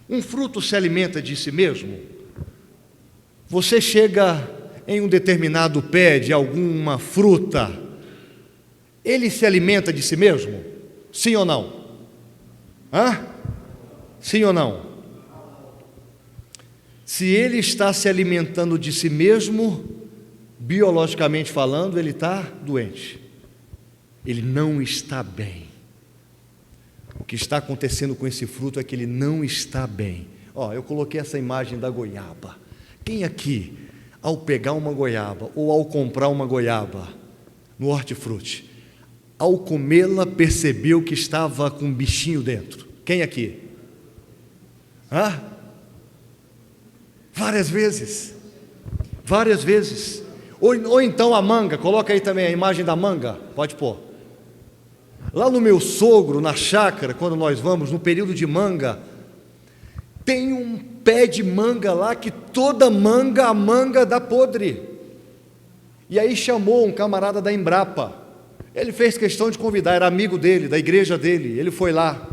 Um fruto se alimenta de si mesmo. Você chega em um determinado pé de alguma fruta, ele se alimenta de si mesmo? Sim ou não? Sim ou não? Se ele está se alimentando de si mesmo, biologicamente falando, ele está doente, ele não está bem. O que está acontecendo com esse fruto é que ele não está bem. Eu coloquei essa imagem da goiaba. Quem aqui, ao pegar uma goiaba ou ao comprar uma goiaba no hortifruti, ao comê-la percebeu que estava com um bichinho dentro? Quem aqui? Várias vezes. Ou então a manga, coloca aí também a imagem da manga, pode pôr. Lá no meu sogro, na chácara, quando nós vamos, no período de manga, tem um pé de manga lá que toda manga, a manga dá podre. E aí chamou um camarada da Embrapa. Ele fez questão de convidar, era amigo dele, da igreja dele. Ele foi lá,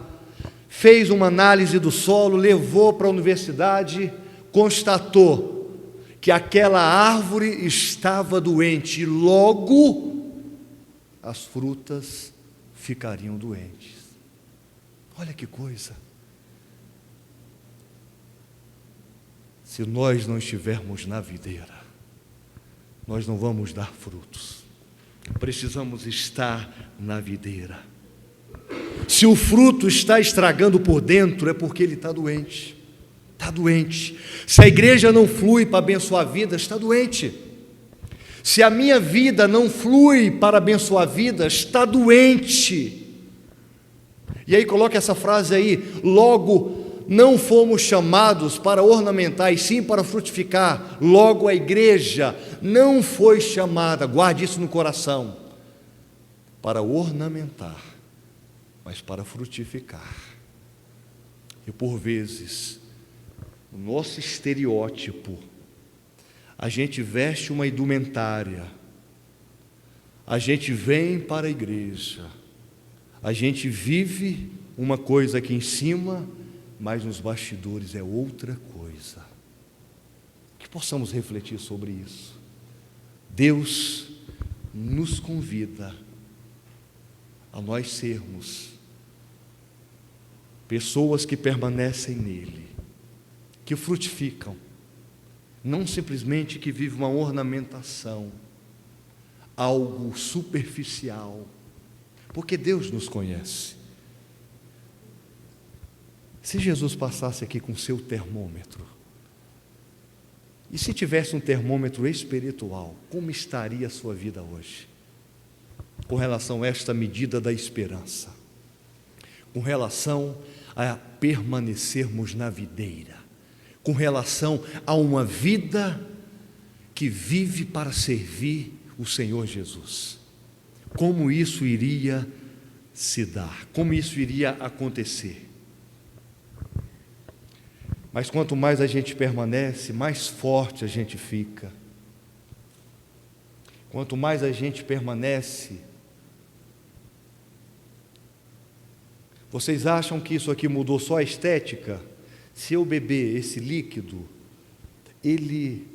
fez uma análise do solo, levou para a universidade, constatou que aquela árvore estava doente, e logo as frutas ficariam doentes. Olha que coisa! Se nós não estivermos na videira, nós não vamos dar frutos. Precisamos estar na videira. Se o fruto está estragando por dentro, é porque ele está doente. Está doente. Se a igreja não flui para abençoar vidas, está doente. Se a minha vida não flui para abençoar vidas, está doente. E aí coloca essa frase aí: logo não fomos chamados para ornamentar, e sim para frutificar. Logo a igreja não foi chamada, guarde isso no coração, para ornamentar, mas para frutificar. E por vezes, o nosso estereótipo, a gente veste uma indumentária, a gente vem para a igreja, a gente vive uma coisa aqui em cima, mas nos bastidores é outra coisa. Que possamos refletir sobre isso. Deus nos convida a nós sermos pessoas que permanecem nele, que frutificam, não simplesmente que vivem uma ornamentação, algo superficial, porque Deus nos conhece. Se Jesus passasse aqui com seu termômetro, e se tivesse um termômetro espiritual, como estaria a sua vida hoje? Com relação a esta medida da esperança, com relação a permanecermos na videira, com relação a uma vida que vive para servir o Senhor Jesus. Como isso iria se dar? Como isso iria acontecer? Mas quanto mais a gente permanece, mais forte a gente fica. Quanto mais a gente permanece. Vocês acham que isso aqui mudou só a estética? Se eu beber esse líquido, ele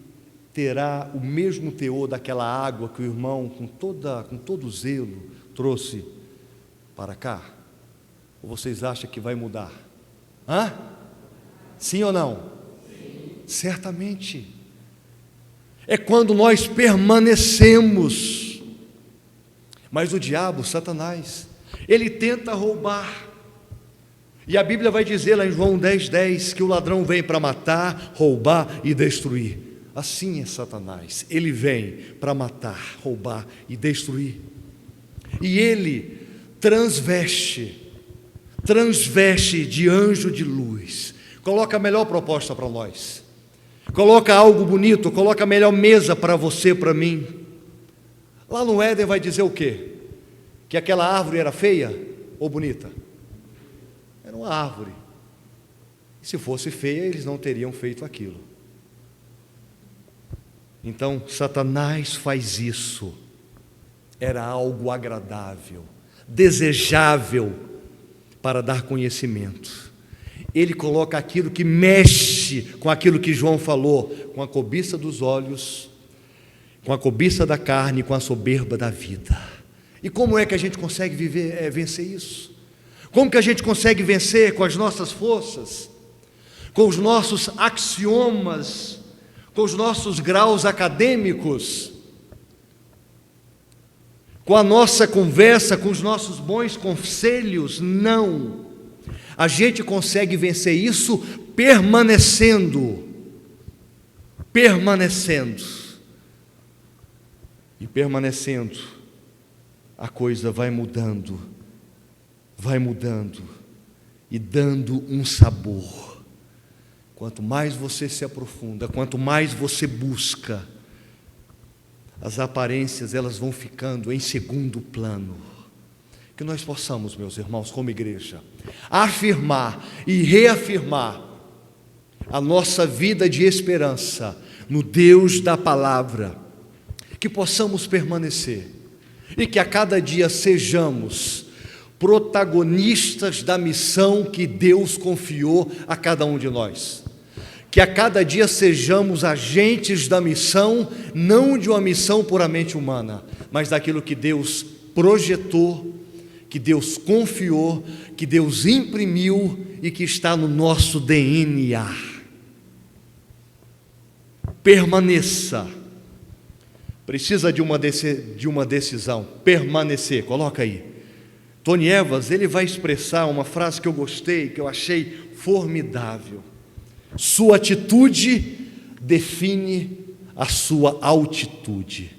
terá o mesmo teor daquela água que o irmão, com todo zelo, trouxe para cá? Ou vocês acham que vai mudar? Sim ou não? Sim. Certamente. É quando nós permanecemos. Mas o diabo, Satanás, ele tenta roubar. E a Bíblia vai dizer lá em João 10:10 que o ladrão vem para matar, roubar e destruir. Assim é Satanás, ele vem para matar, roubar e destruir. E ele transveste de anjo de luz, coloca a melhor proposta para nós, coloca algo bonito, coloca a melhor mesa para você, para mim. Lá no Éden vai dizer o quê? Que aquela árvore era feia ou bonita? Era uma árvore. Se fosse feia, eles não teriam feito aquilo. Então, Satanás faz isso. Era algo agradável, desejável para dar conhecimento. Ele coloca aquilo que mexe com aquilo que João falou, com a cobiça dos olhos, com a cobiça da carne, com a soberba da vida. E como é que a gente consegue vencer isso? Como que a gente consegue vencer? Com as nossas forças, com os nossos axiomas, com os nossos graus acadêmicos, com a nossa conversa, com os nossos bons conselhos? Não. A gente consegue vencer isso permanecendo. E permanecendo, a coisa vai mudando e dando um sabor. Quanto mais você se aprofunda, quanto mais você busca, as aparências elas vão ficando em segundo plano. Que nós possamos, meus irmãos, como igreja, afirmar e reafirmar a nossa vida de esperança no Deus da palavra, que possamos permanecer e que a cada dia sejamos protagonistas da missão que Deus confiou a cada um de nós. Que a cada dia sejamos agentes da missão, não de uma missão puramente humana, mas daquilo que Deus projetou, que Deus confiou, que Deus imprimiu e que está no nosso DNA. Permaneça. Precisa de uma decisão. Permanecer, coloca aí. Tony Evans, ele vai expressar uma frase que eu gostei, que eu achei formidável. Sua atitude define a sua altitude.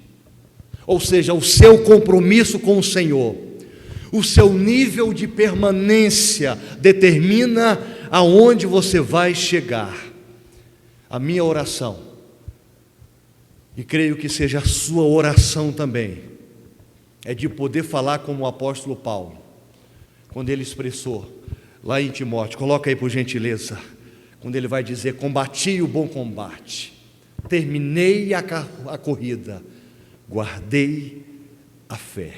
Ou seja, o seu compromisso com o Senhor, o seu nível de permanência determina aonde você vai chegar. A minha oração, e creio que seja a sua oração também, é de poder falar como o apóstolo Paulo, quando ele expressou lá em Timóteo, coloca aí por gentileza, quando ele vai dizer: combati o bom combate, terminei a corrida, guardei a fé.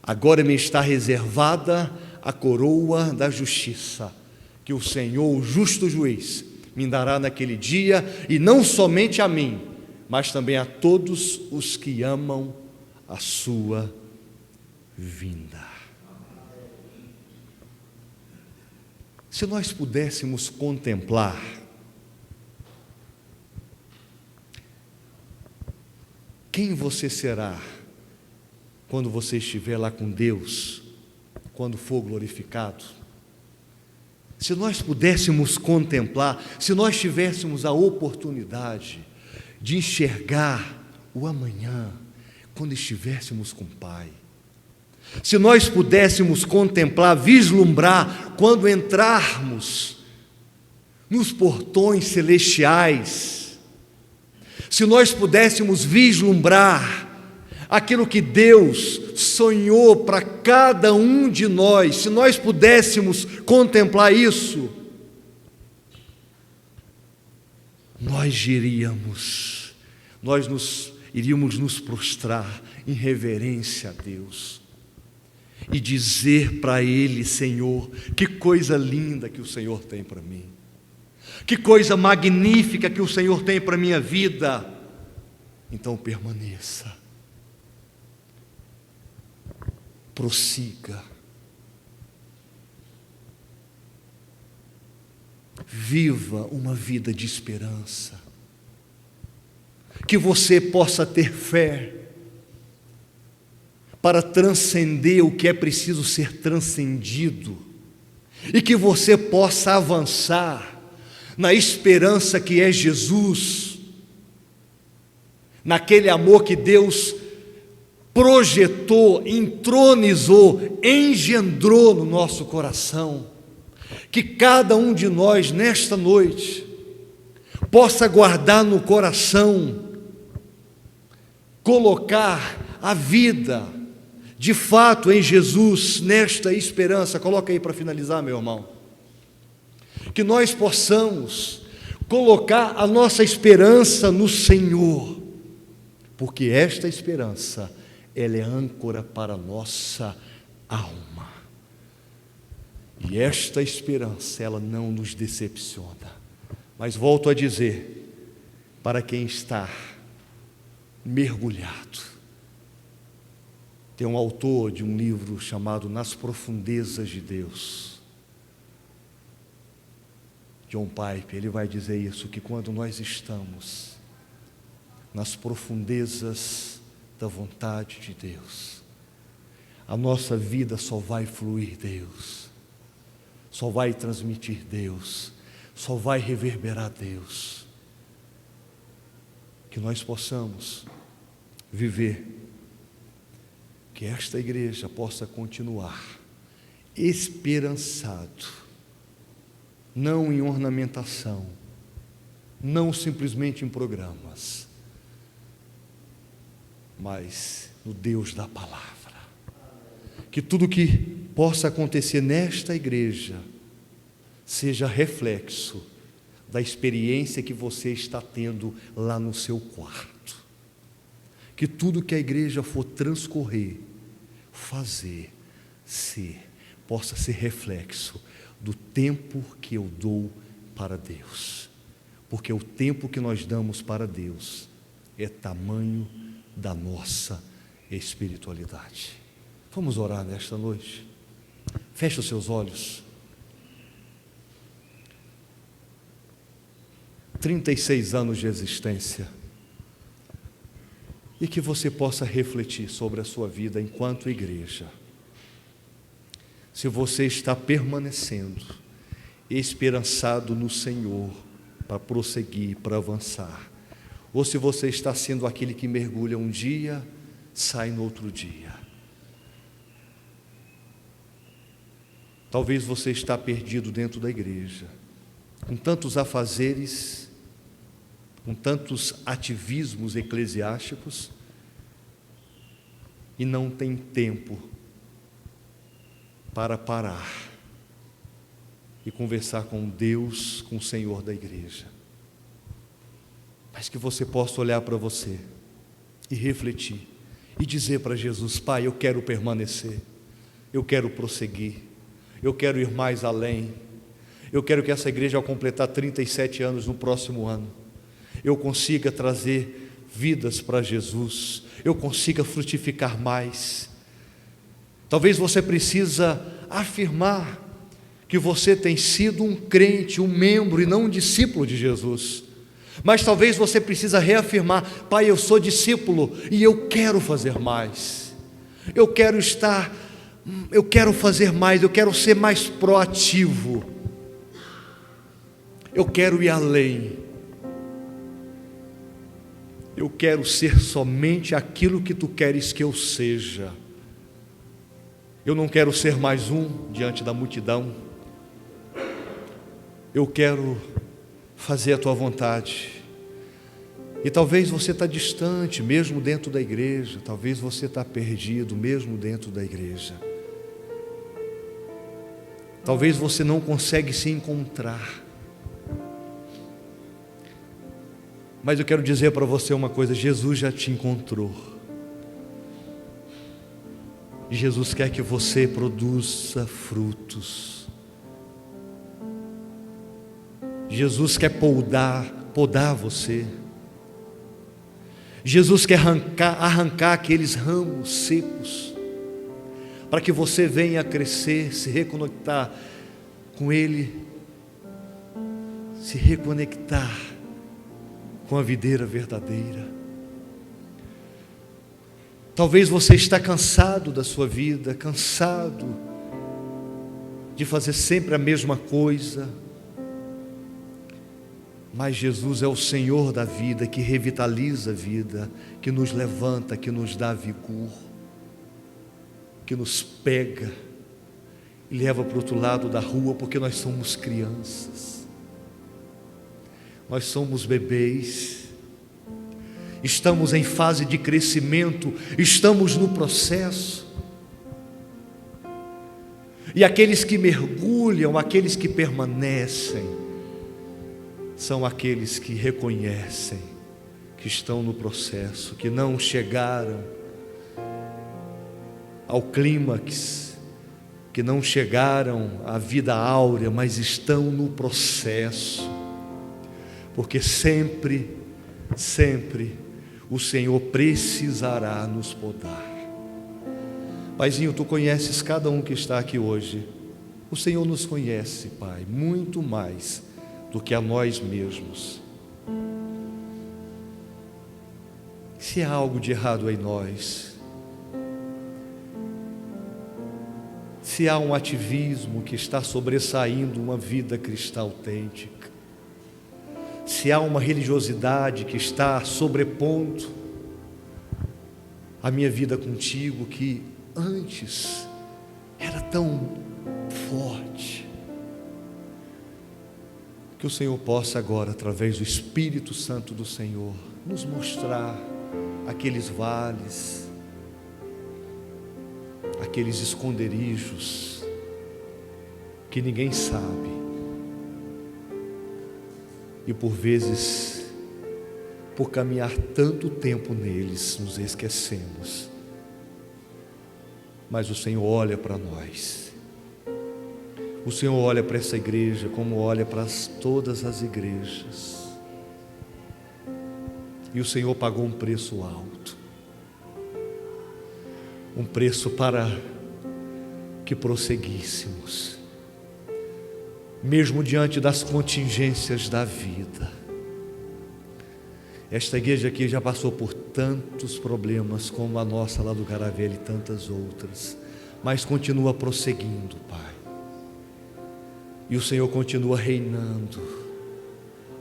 Agora me está reservada a coroa da justiça, que o Senhor, o justo juiz, me dará naquele dia, e não somente a mim, mas também a todos os que amam a sua vinda. Se nós pudéssemos contemplar quem você será quando você estiver lá com Deus, quando for glorificado, se nós pudéssemos contemplar, se nós tivéssemos a oportunidade de enxergar o amanhã, quando estivéssemos com o Pai, se nós pudéssemos contemplar, vislumbrar, quando entrarmos nos portões celestiais, se nós pudéssemos vislumbrar aquilo que Deus sonhou para cada um de nós, se nós pudéssemos contemplar isso, nós iríamos nos prostrar em reverência a Deus e dizer para Ele: Senhor, que coisa linda que o Senhor tem para mim, que coisa magnífica que o Senhor tem para a minha vida. Então permaneça, prossiga, viva uma vida de esperança, que você possa ter fé para transcender o que é preciso ser transcendido, e que você possa avançar na esperança que é Jesus, naquele amor que Deus projetou, entronizou, engendrou no nosso coração. Que cada um de nós nesta noite possa guardar no coração, colocar a vida de fato em Jesus, nesta esperança. Coloca aí para finalizar, meu irmão. Que nós possamos colocar a nossa esperança no Senhor, porque esta esperança, ela é âncora para a nossa alma. E esta esperança, ela não nos decepciona. Mas volto a dizer, para quem está mergulhado, tem um autor de um livro chamado Nas Profundezas de Deus, John Piper, ele vai dizer isso, que quando nós estamos nas profundezas da vontade de Deus, a nossa vida só vai fluir Deus, só vai transmitir Deus, só vai reverberar Deus. Que nós possamos viver, que esta igreja possa continuar esperançado, não em ornamentação, não simplesmente em programas, mas no Deus da palavra. Que tudo que possa acontecer nesta igreja seja reflexo da experiência que você está tendo lá no seu quarto. Que tudo que a igreja for transcorrer, fazer, ser, possa ser reflexo do tempo que eu dou para Deus. Porque o tempo que nós damos para Deus é tamanho da nossa espiritualidade. Vamos orar nesta noite? Feche os seus olhos. 36 anos de existência. E que você possa refletir sobre a sua vida enquanto igreja. Se você está permanecendo esperançado no Senhor para prosseguir, para avançar, ou se você está sendo aquele que mergulha um dia, sai no outro dia. Talvez você está perdido dentro da igreja, com tantos afazeres, com tantos ativismos eclesiásticos, e não tem tempo para parar e conversar com Deus, com o Senhor da igreja. Mas que você possa olhar para você e refletir e dizer para Jesus: Pai, eu quero permanecer, eu quero prosseguir, eu quero ir mais além, eu quero que essa igreja, ao completar 37 anos no próximo ano, eu consiga trazer vidas para Jesus, eu consiga frutificar mais. Talvez você precisa afirmar que você tem sido um crente, um membro e não um discípulo de Jesus. Mas talvez você precisa reafirmar: Pai, eu sou discípulo e eu quero fazer mais. Eu quero fazer mais, eu quero ser mais proativo. Eu quero ir além. Eu quero ser somente aquilo que tu queres que eu seja. Eu não quero ser mais um diante da multidão. Eu quero fazer a tua vontade. E talvez você está distante, mesmo dentro da igreja. Talvez você está perdido, mesmo dentro da igreja. Talvez você não consegue se encontrar. Mas eu quero dizer para você uma coisa: Jesus já te encontrou. E Jesus quer que você produza frutos. Jesus quer podar você. Jesus quer arrancar aqueles ramos secos, para que você venha a crescer, se reconectar com Ele, se reconectar com a videira verdadeira. Talvez você está cansado da sua vida, cansado de fazer sempre a mesma coisa, mas Jesus é o Senhor da vida, que revitaliza a vida, que nos levanta, que nos dá vigor, que nos pega e leva para o outro lado da rua, porque nós somos crianças, nós somos bebês, estamos em fase de crescimento, estamos no processo. E aqueles que mergulham, aqueles que permanecem, são aqueles que reconhecem que estão no processo, que não chegaram ao clímax, que não chegaram à vida áurea, mas estão no processo, porque sempre o Senhor precisará nos podar. Paizinho, tu conheces cada um que está aqui hoje. O Senhor nos conhece, Pai, muito mais do que a nós mesmos. Se há algo de errado em nós, se há um ativismo que está sobressaindo uma vida cristã autêntica, se há uma religiosidade que está sobrepondo a minha vida contigo, que antes era tão forte, que o Senhor possa agora, através do Espírito Santo do Senhor, nos mostrar aqueles vales, aqueles esconderijos que ninguém sabe, e por vezes, por caminhar tanto tempo neles, nos esquecemos. Mas o Senhor olha para nós. O Senhor olha para essa igreja como olha para todas as igrejas. E o Senhor pagou um preço alto. Um preço para que prosseguíssemos, mesmo diante das contingências da vida. Esta igreja aqui já passou por tantos problemas como a nossa lá do Garavelho e tantas outras, mas continua prosseguindo, Pai. E o Senhor continua reinando,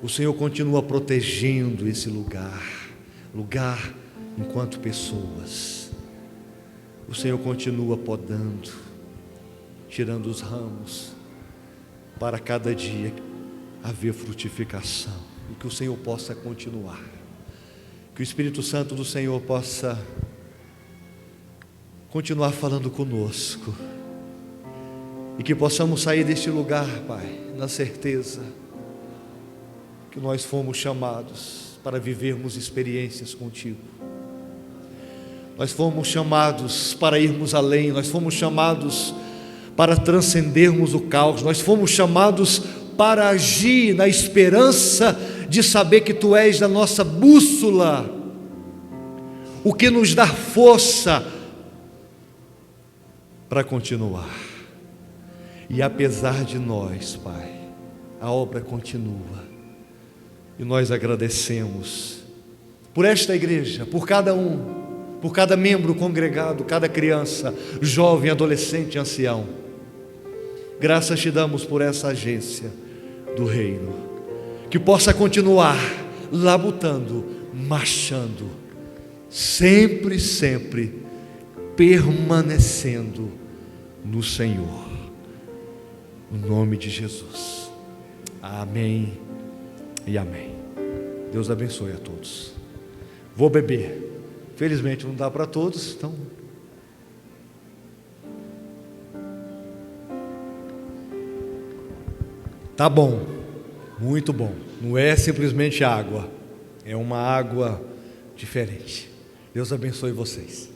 o Senhor continua protegendo esse lugar enquanto pessoas. O Senhor continua podando, tirando os ramos, para cada dia haver frutificação, e que o Senhor possa continuar, que o Espírito Santo do Senhor possa continuar falando conosco, e que possamos sair deste lugar, Pai, na certeza que nós fomos chamados para vivermos experiências contigo. Nós fomos chamados para irmos além, nós fomos chamados para transcendermos o caos, nós fomos chamados para agir na esperança de saber que Tu és a nossa bússola, o que nos dá força para continuar. E apesar de nós, Pai, a obra continua, e nós agradecemos por esta igreja, por cada por cada membro congregado, cada criança, jovem, adolescente, ancião. Graças te damos por essa agência do reino, que possa continuar labutando, marchando, sempre, sempre permanecendo no Senhor, no nome de Jesus. Amém e amém. Deus abençoe a todos. Vou beber. Felizmente não dá para todos, então. Tá bom, muito bom. Não é simplesmente água, é uma água diferente. Deus abençoe vocês.